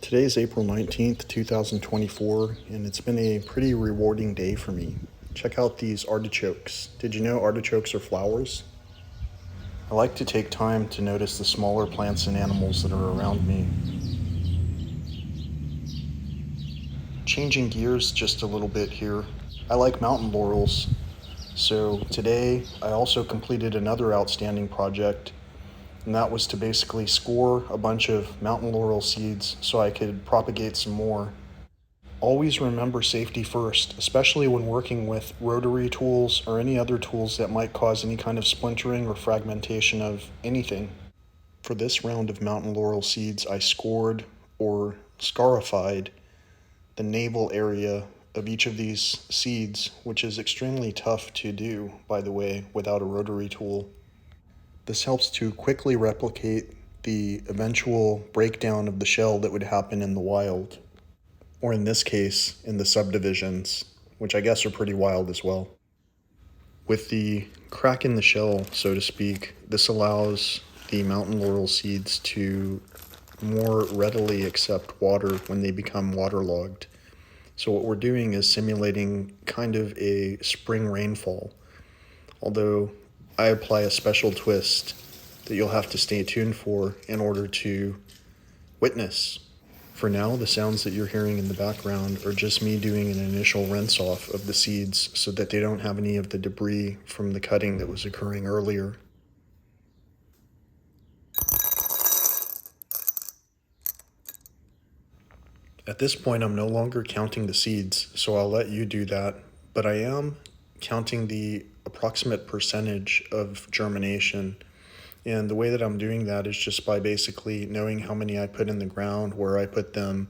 Today is April 19th, 2024, and it's been a pretty rewarding day for me. Check out these artichokes. Did you know artichokes are flowers? I like to take time to notice the smaller plants and animals that are around me. Changing gears just a little bit here. I like mountain laurels, so today I also completed another outstanding project, and that was to basically score a bunch of mountain laurel seeds so I could propagate some more. Always remember safety first, especially when working with rotary tools or any other tools that might cause any kind of splintering or fragmentation of anything. For this round of mountain laurel seeds, I scored or scarified the navel area of each of these seeds, which is extremely tough to do, by the way, without a rotary tool. This helps to quickly replicate the eventual breakdown of the shell that would happen in the wild, or in this case, in the subdivisions, which I guess are pretty wild as well. With the crack in the shell, so to speak, this allows the mountain laurel seeds to more readily accept water when they become waterlogged. So what we're doing is simulating kind of a spring rainfall, although I apply a special twist that you'll have to stay tuned for in order to witness. For now, the sounds that you're hearing in the background are just me doing an initial rinse off of the seeds so that they don't have any of the debris from the cutting that was occurring earlier. At this point, I'm no longer counting the seeds, so I'll let you do that, but I am counting the approximate percentage of germination. And the way that I'm doing that is just by basically knowing how many I put in the ground, where I put them,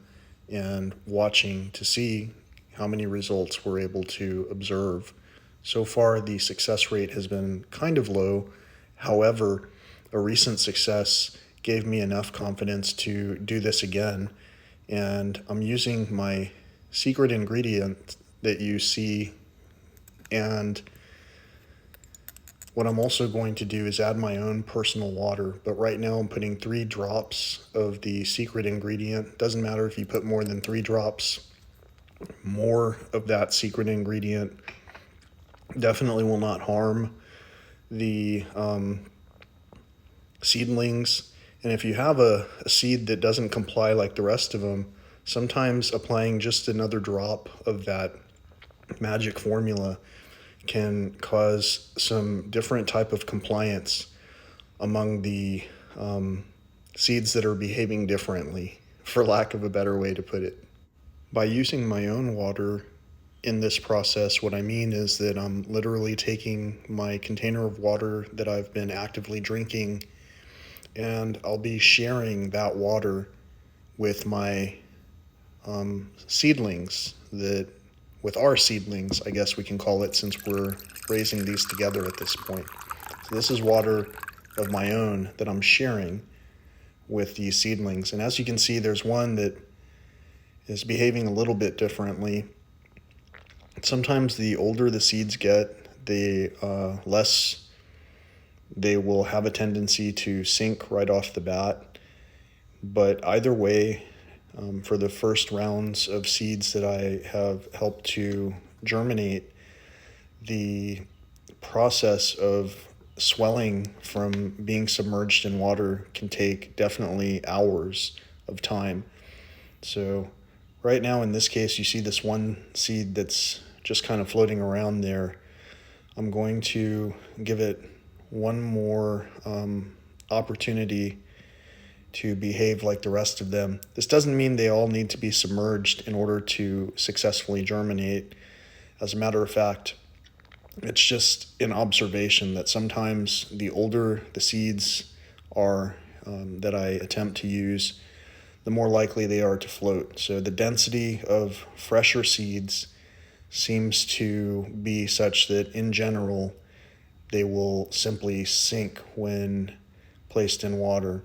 and watching to see how many results we're able to observe. So far, the success rate has been kind of low. However, a recent success gave me enough confidence to do this again. And I'm using my secret ingredient that you see, and what I'm also going to do is add my own personal water, but right now I'm putting 3 drops of the secret ingredient. Doesn't matter if you put more than 3 drops. More of that secret ingredient definitely will not harm the seedlings. And if you have a seed that doesn't comply like the rest of them, sometimes applying just another drop of that magic formula can cause some different type of compliance among the seeds that are behaving differently, for lack of a better way to put it. By using my own water in this process, what I mean is that I'm literally taking my container of water that I've been actively drinking, and I'll be sharing that water with my seedlings, with our seedlings, I guess we can call it, since we're raising these together at this point. So this is water of my own that I'm sharing with these seedlings. And as you can see, there's one that is behaving a little bit differently. Sometimes the older the seeds get, the less they will have a tendency to sink right off the bat. But either way, for the first rounds of seeds that I have helped to germinate, the process of swelling from being submerged in water can take definitely hours of time. So right now in this case, you see this one seed that's just kind of floating around there. I'm going to give it one more opportunity to behave like the rest of them. This doesn't mean they all need to be submerged in order to successfully germinate. As a matter of fact, it's just an observation that sometimes the older the seeds are that I attempt to use, the more likely they are to float. So the density of fresher seeds seems to be such that in general they will simply sink when placed in water,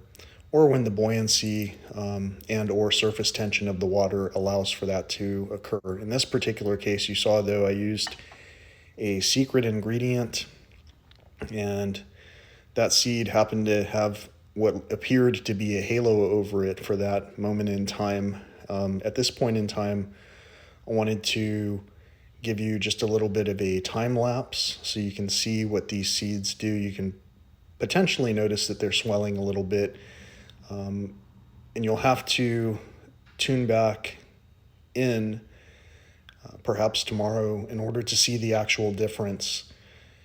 or when the buoyancy and or surface tension of the water allows for that to occur. In this particular case, you saw, though, I used a secret ingredient, and that seed happened to have what appeared to be a halo over it for that moment in time. At this point in time, I wanted to give you just a little bit of a time lapse so you can see what these seeds do. You can potentially notice that they're swelling a little bit, and you'll have to tune back in perhaps tomorrow in order to see the actual difference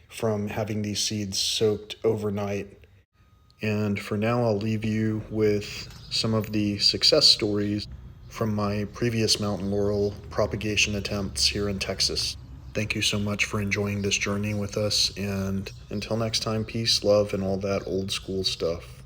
from having these seeds soaked overnight. And for now, I'll leave you with some of the success stories from my previous mountain laurel propagation attempts here in Texas. Thank you so much for enjoying this journey with us, and until next time, peace, love, and all that old school stuff.